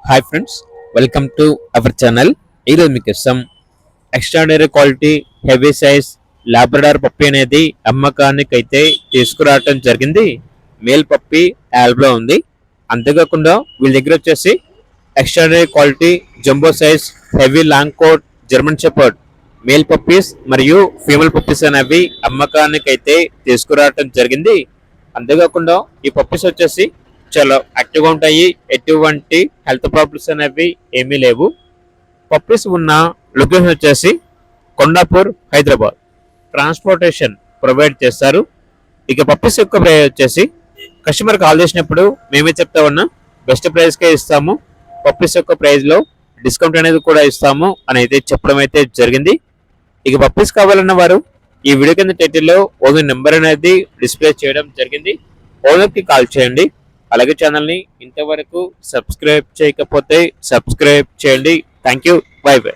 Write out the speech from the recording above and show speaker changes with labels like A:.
A: Hi friends, welcome to our channel. ఈరోజు మీకోసం extraordinary quality heavy size Labrador puppy అనేది అమ్మకానికి అయితే తీసుకురావటం జరిగింది. మేల్ పప్పి యాల్బ్లో ఉంది. అంతేకాకుండా వీళ్ళ దగ్గర వచ్చేసి extraordinary quality jumbo size heavy long coat German shepherd male puppies మరియు ఫీమేల్ పప్పీస్ అనేవి అమ్మకానికి అయితే తీసుకురావటం జరిగింది. అంతేకాకుండా ఈ పప్పీస్ వచ్చేసి చాలా యాక్టివ్గా ఉంటాయి. ఎటువంటి హెల్త్ ప్రాబ్లమ్స్ అనేవి ఏమీ లేవు. పప్పీస్ ఉన్న లొకేషన్ వచ్చేసి కొండాపూర్, హైదరాబాద్. ట్రాన్స్పోర్టేషన్ ప్రొవైడ్ చేస్తారు. ఇక పప్పీస్ యొక్క ప్రైస్ వచ్చేసి కస్టమర్ కాల్ చేసినప్పుడు మేమే చెప్తా ఉన్నా బెస్ట్ ప్రైస్కే ఇస్తాము, పప్పీస్ యొక్క ప్రైస్లో డిస్కౌంట్ అనేది కూడా ఇస్తాము అని అయితే చెప్పడం అయితే జరిగింది. ఇక పప్పీస్ కావాలన్న వారు ఈ వీడియో కింద టైటిల్లో ఓనర్ నెంబర్ అనేది డిస్ప్లే చేయడం జరిగింది. ఓనర్కి కాల్ చేయండి. అలాగే ఛానల్ని ఇంతవరకు సబ్స్క్రైబ్ చేయకపోతే సబ్స్క్రైబ్ చేయండి. Thank you. By by.